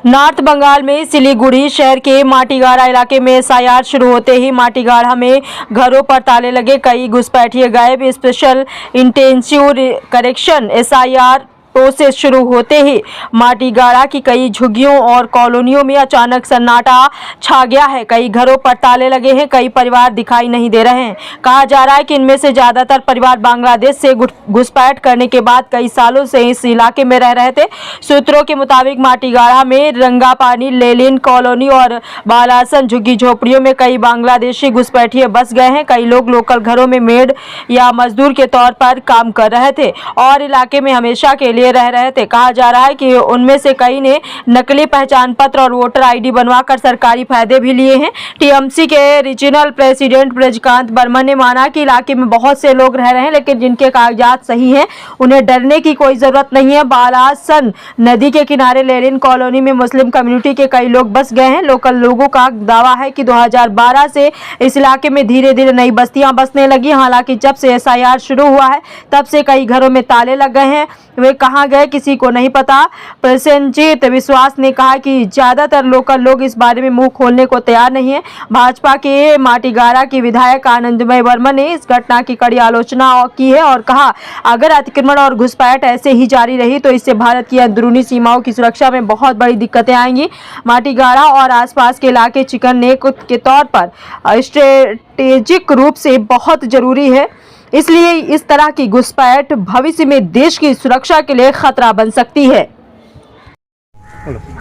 North Bengal में सिलीगुड़ी शहर के माटीगाड़ा इलाके में एसआईआर शुरू होते ही माटीगाड़ा में घरों पर ताले लगे, कई घुसपैठिए गायब। Special intensive correction SIR process शुरू होते ही माटीगाड़ा की कई झुग्गियों और कॉलोनियों में अचानक सन्नाटा छा गया है। कई घरों पर ताले लगे हैं, कई परिवार दिखाई नहीं दे रहे हैं। कहा जा रहा है कि इनमें से ज्यादातर परिवार बांग्लादेश से घुसपैठ करने के बाद कई सालों से इस इलाके में रह रहे थे। सूत्रों के मुताबिक माटीगाड़ा में रंगापानी, लेलिन कॉलोनी और बालासन झुग्गी झोपड़ियों में कई बांग्लादेशी घुसपैठिए बस गए हैं। कई लोग लोकल घरों में मेड या मजदूर के तौर पर काम कर रहे थे और इलाके में हमेशा के लिए रह रहे थे। कहा जा रहा है कि उनमें से कई ने नकली पहचान पत्र और वोटर आईडी बनवाकर सरकारी फायदे भी लिए हैं। टीएमसी के रीजनल प्रेसिडेंट ब्रजकांत बर्मन ने माना कि इलाके में बहुत से लोग रह रहे हैं, लेकिन जिनके कागजात सही हैं उन्हें डरने की कोई जरूरत नहीं है। बालासन नदी के किनारे लेलिन कॉलोनी में मुस्लिम कम्युनिटी के कई लोग बस गए हैं। लोकल लोगों का दावा है कि 2012 से इस इलाके में धीरे धीरे नई बस्तियां बसने लगी। हालांकि जब से एसआईआर शुरू हुआ है तब से कई घरों में ताले लग गए हैं। वे कहां गए किसी को नहीं पता। प्रसेनजीत विश्वास ने कहा कि ज्यादातर लोकल लोग इस बारे में मुंह खोलने को तैयार नहीं है। भाजपा के माटीगाड़ा के विधायक आनंदमय वर्मा ने इस घटना की कड़ी आलोचना की है और कहा, अगर अतिक्रमण और घुसपैठ ऐसे ही जारी रही तो इससे भारत की अंदरूनी सीमाओं की सुरक्षा में बहुत बड़ी दिक्कतें आएंगी। माटीगाड़ा और आसपास के इलाके चिकन नेक के तौर पर स्ट्रेटेजिक रूप से बहुत जरूरी है, इसलिए इस तरह की घुसपैठ भविष्य में देश की सुरक्षा के लिए खतरा बन सकती है।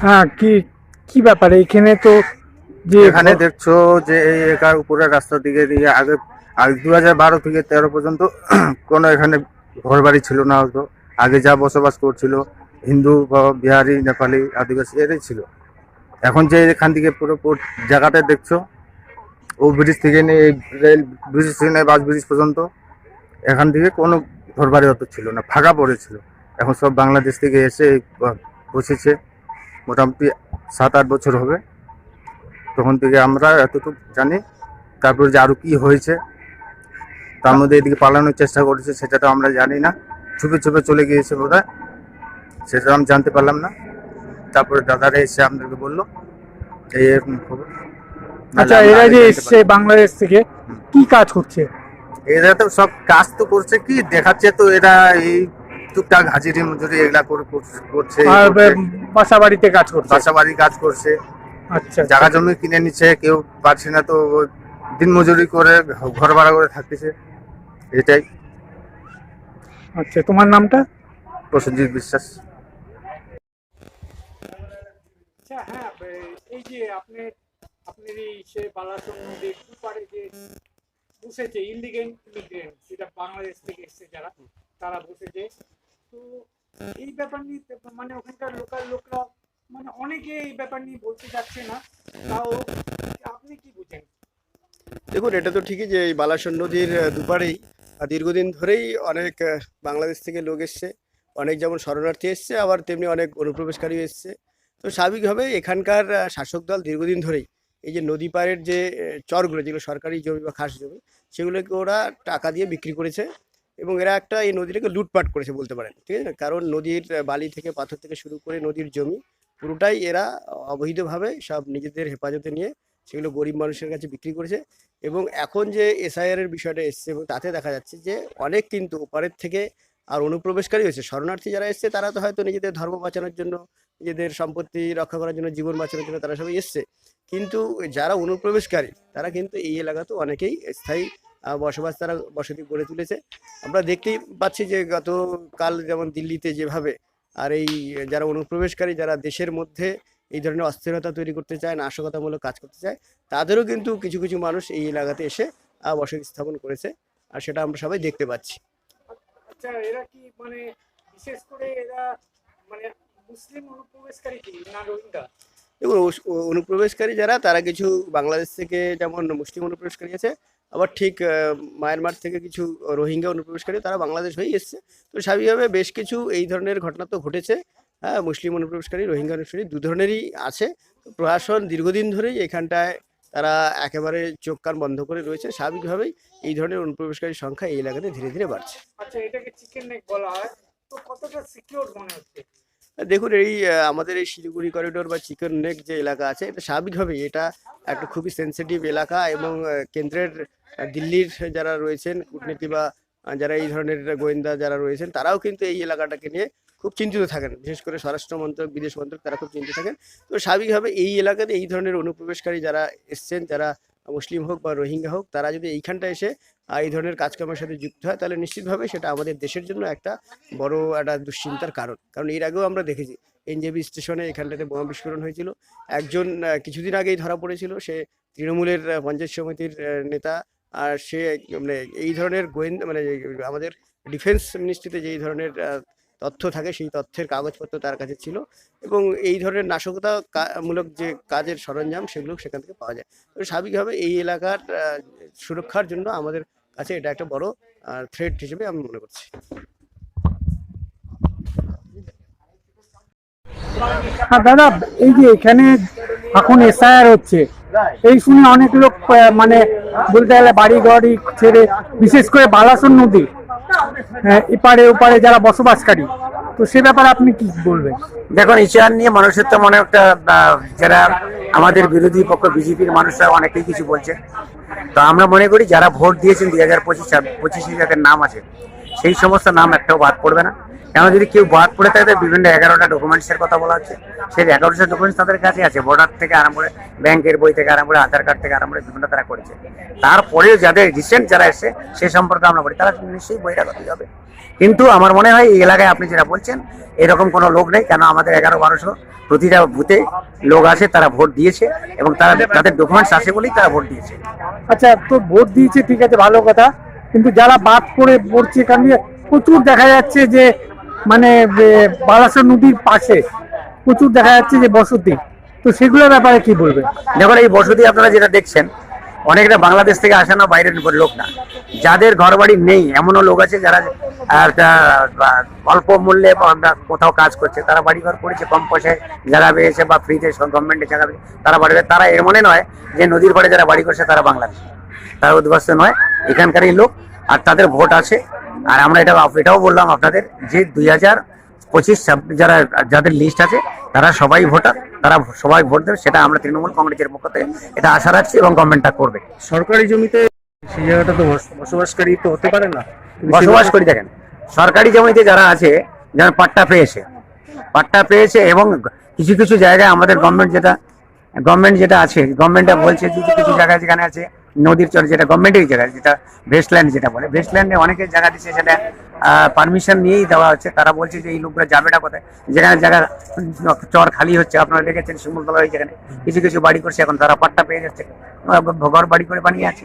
হ্যাঁ, কি কি ব্যাপার এখানে? তো যে এখানে দেখছো যে এই একার উপরের রাস্তা দিকে দিয়ে আগে 2012 থেকে 13 পর্যন্ত কোনো এখানে ঘরবাড়ি ছিল না। হতো আগে যা বসবাস করছিল হিন্দু বা বিহারি, নেপালি, আদিবাসী এরাই ছিল। এখন যে এখান থেকে পুরো জায়গাটা দেখছো, ও ব্রিজ থেকে নিয়ে এই রেল ব্রিজ থেকে নিয়ে বাস ব্রিজ পর্যন্ত এখান থেকে কোনো ঘরবাড়ি অত ছিল না, ফাঁকা পড়েছিল। এখন সব বাংলাদেশ থেকে এসে বসেছে, মোটামুটি 7-8 বছর হবে। তখন থেকে আমরা এতটুকু জানি। তারপরে যে আরও কী হয়েছে তার মধ্যে এদিকে পালানোর চেষ্টা করেছে সেটা তো আমরা জানি না। ছুপে ছুপে চলে গিয়েছে বোধহয়, সেটা আমি জানতে পারলাম না। তারপরে দাদারা এসে আমাদেরকে বললো এই এরকম খবর। আচ্ছা, এরা যে এসছে বাংলাদেশ থেকে কি কাজ করছে? এরা তো সব কাজ তো করছে, কি দেখাচ্ছে তো এরা এই টুকটাক হাজিরি মজুরি এগুলা করছে, আর বাসা বাড়িতে কাজ করছে? বাসা বাড়ি কাজ করছে। আচ্ছা, জায়গা জমি কিনে নিচ্ছে, কেউ পারছে না তো দিন মজুরি করে ঘর ভাড়া করে থাকতেছে, এটাই। আচ্ছা, তোমার নামটা? প্রসেনজিৎ বিশ্বাস। আচ্ছা, হ্যাঁ, এই যে আপনার এই সে বালাসন নদীর দুপারে যে বসেছে ইলিগেল ইমিগ্রেন্ট, যেটা বাংলাদেশ থেকে এসছে যারা, তারা বসেছে, তো এই ব্যাপার নিয়ে মানে ওখানকার লোকাল লোকরা মানে অনেকে এই ব্যাপার নিয়ে বলতে যাচ্ছে না, তাও আপনি কি বুঝেন? দেখুন, এটা তো ঠিকই যে এই বালাসন নদীর দুপারেই দীর্ঘদিন ধরেই অনেক বাংলাদেশ থেকে লোক এসছে। অনেক যেমন শরণার্থী এসছে, আবার তেমনি অনেক অনুপ্রবেশকারী এসছে। তো স্বাভাবিকভাবে এখানকার শাসক দল দীর্ঘদিন ধরেই এই যে নদী পাড়ের যে চরগুলো, যেগুলো সরকারি জমি বা খাস জমি, সেগুলোকে ওরা টাকা দিয়ে বিক্রি করেছে এবং এরা একটা এই নদীটাকে লুটপাট করেছে বলতে পারেন, ঠিক আছে না? কারণ নদীর বালি থেকে পাথর থেকে শুরু করে নদীর জমি পুরোটাই এরা অবৈধভাবে সব নিজেদের হেফাজতে নিয়ে সেগুলো গরিব মানুষের কাছে বিক্রি করেছে। এবং এখন যে এসআইআর এর বিষয়টা এসছে এবং তাতে দেখা যাচ্ছে যে অনেক কিন্তু ওপারের থেকে আর অনুপ্রবেশকারী হয়েছে। শরণার্থী যারা এসছে তারা তো হয়তো নিজেদের ধর্ম বাঁচানোর জন্য, নিজেদের সম্পত্তি রক্ষা করার জন্য, জীবন বাঁচানোর জন্য তারা সবাই এসছে। কিন্তু যারা অনুপ্রবেশকারী তারা কিন্তু এই এলাকাতেও অনেকেই স্থায়ী বসবাস, তারা বসতি গড়ে তুলেছে। আমরা দেখতেই পাচ্ছি যে গতকাল যেমন দিল্লিতে যেভাবে, আর এই যারা অনুপ্রবেশকারী, যারা দেশের মধ্যে এই ধরনের অস্থিরতা তৈরি করতে চায়, নাশকতামূলক কাজ করতে চায়, তাদেরও কিন্তু কিছু কিছু মানুষ এই এলাকাতে এসে বসতি স্থাপন করেছে, আর সেটা আমরা সবাই দেখতে পাচ্ছি। আচ্ছা, এরা কি মানে বিশেষ করে এরা মানে মুসলিম অনুপ্রবেশকারী কি না রোহিঙ্গা? দেখুন, অনুপ্রবেশকারী যারা, তারা কিছু বাংলাদেশ থেকে যেমন মুসলিম অনুপ্রবেশকারী আছে, আবার ঠিক মায়ানমার থেকে কিছু রোহিঙ্গা অনুপ্রবেশকারী, তারা বাংলাদেশ হয়ে এসছে। তো স্বাভাবিকভাবে বেশ কিছু এই ধরনের ঘটনা তো ঘটেছে। হ্যাঁ, মুসলিম অনুপ্রবেশকারী, রোহিঙ্গা অনুপ্রবেশকারী দু ধরনেরই আছে। তো প্রশাসন দীর্ঘদিন ধরেই এখানটায় তারা একেবারে চোখ কান বন্ধ করে রয়েছে। স্বাভাবিকভাবেই এই ধরনের অনুপ্রবেশকারীর সংখ্যা এই এলাকাতে ধীরে ধীরে বাড়ছে। আচ্ছা, এটাকে চিকেন নেক বলা হয়, তো কতটা সিকিউর মনে হচ্ছে? দেখুন এই আমাদের এই শিলিগুড়ি করিডোর বা চিকেন নেক যে এলাকা আছে, এটা স্বাভাবিকভাবেই এটা একটা খুবই সেনসিটিভ এলাকা এবং কেন্দ্রের দিল্লির যারা রয়েছেন কূটনীতি বা যারা এই ধরনের গোয়েন্দা যারা রয়েছেন তারাও কিন্তু এই এলাকাটাকে নিয়ে খুব চিন্তিত থাকেন, বিশেষ করে স্বরাষ্ট্র মন্ত্রক, বিদেশ মন্ত্রক, তারা খুব চিন্তিত থাকেন। তো স্বাভাবিকভাবে এই এলাকাতে এই ধরনের অনুপ্রবেশকারী যারা এসছেন, যারা মুসলিম হোক বা রোহিঙ্গা হোক, তারা যদি এইখানটা এসে এই ধরনের কাজকর্মের সাথে যুক্ত হয়, তাহলে নিশ্চিতভাবে সেটা আমাদের দেশের জন্য একটা বড় একটা দুশ্চিন্তার কারণ। কারণ এর আগেও আমরা দেখেছি এনজেপি স্টেশনে এখানটাতে বোমা বিস্ফোরণ হয়েছিল। একজন কিছুদিন আগেই ধরা পড়েছিল, সে তৃণমূলের পঞ্চায়েত সমিতির নেতা। আর সে মানে এই ধরনের গোয়েন্দা মানে আমাদের ডিফেন্স মিনিস্ট্রিতে যেই ধরনের তথ্য থাকে, সেই তথ্যের কাগজপত্র তার কাছে ছিল এবং এই ধরনের নাশকতা মূলক যে কাজের সরঞ্জাম সেগুলো সেখান থেকে পাওয়া যায়। তো স্বাভাবিকভাবে এই এলাকার সুরক্ষার জন্য আমাদের কাছে এটা একটা বড় থ্রেট হিসেবে আমি মনে করছি। হ্যাঁ দাদা, এই যে এখানে এখন এসআইআর হচ্ছে, এই শুনে অনেক লোক মানে বলতে গেলে বাড়ি গাড়ি ছেড়ে, বিশেষ করে বালাসন নদী এপারে ওপারে যারা বসবাসকারী, তো সে ব্যাপারে আপনি কি বলবেন? দেখুন, ইশান নিয়ে মানুষের তো মনে একটা যারা আমাদের বিরোধী পক্ষ বিজেপির মানুষরা অনেকেই কিছু বলছে। তো আমরা মনে করি যারা ভোট দিয়েছেন 2025 যাদের নাম আছে, সেই সমস্ত নাম একটাও বাদ পড়বে না। কেন যদি কেউ বাদ পড়ে থাকে, বিভিন্ন 11টা ডকুমেন্টসের কথা বলা হচ্ছে, সেই 11টা ডকুমেন্টস তাদের কাছে আছে, ভোটার থেকে আরম্ভ করে ব্যাংকের বই থেকে আরম্ভ করে আধার কার্ড থেকে আরম্ভ করে বিভিন্ন তারা করেছে। তারপরেও যাদের রিসেন্ট যারা এসছে সে সম্পর্কে আমরা বলি, তারা নিশ্চয়ই বহিরাগতই হবে। কিন্তু আমার মনে হয় এই এলাকায় আপনি যেটা বলছেন এরকম কোনো লোক নেই। কেন আমাদের 1100-1200 প্রতিটা বুথে লোক আছে, তারা ভোট দিয়েছে এবং তারা তাদের ডকুমেন্টস আছে বলেই তারা ভোট দিয়েছে। আচ্ছা, তো ভোট দিয়েছে ঠিক আছে, ভালো কথা, কিন্তু যারা বাদ পড়ে পড়ছে এখান দিয়ে প্রচুর দেখা যাচ্ছে যে মানে বালাসন নদীর পাশে প্রচুর দেখা যাচ্ছে যে বসতি, তো সেগুলোর ব্যাপারে কি বলবেন? দেখুন, এই বসতি আপনারা যেটা দেখছেন অনেকটা বাংলাদেশ থেকে আসে না, বাইরের লোক না। যাদের ঘর বাড়ি নেই এমনও লোক আছে যারা অল্প মূল্যে কোথাও কাজ করছে, তারা বাড়ি ঘর করেছে কম পয়সায় জায়গা পেয়েছে বা ফ্রিতে গভর্নমেন্টের জায়গা পেয়েছে, তারা বাড়ি। তারা এর মনে নয় যে নদীর পাড়ে যারা বাড়ি করছে তারা বাংলাদেশ, তারা উদ্বাস্ত নয়, এখানকারই লোক। আর তাদের ভোট আছে। আর আমরা এটাও বললাম আপনাদের যে 2025 যারা যাদের লিস্ট আছে তারা সবাই ভোটার, তারা সবাই ভোট দেবে। সেটা আমরা তৃণমূল কংগ্রেসের পক্ষ থেকে এটা আশা রাখছি এবং গভর্নমেন্টটা করবে। সরকারি জমিতে সেই জায়গাটা তো বসবাসকারী তো হতে পারে না, বসবাস করি। দেখেন, সরকারি জমিতে যারা আছে, যারা পাট্টা পেয়েছে এবং কিছু কিছু জায়গায় আমাদের গভর্নমেন্ট যেটা আছে, গভর্নমেন্টটা বলছে কিছু কিছু জায়গায় যেখানে আছে নদীর চর, যেটা গভর্নমেন্টের জায়গা, যেটা ভেস্টল্যান্ড যেটা বলে, ভেস্টল্যান্ডে অনেকের জায়গা দিচ্ছে, সেটা পারমিশন নিয়েই দেওয়া হচ্ছে। তারা বলছে যে এই লোকরা যাবেটা কোথায়, যেখানে জায়গা চর খালি হচ্ছে, আপনারা দেখেছেন শিমুলতলা, যেখানে কিছু কিছু বাড়ি করছে, এখন তারা পাট্টা পেয়ে যাচ্ছে, ঘর বাড়ি করে বানিয়ে আছে।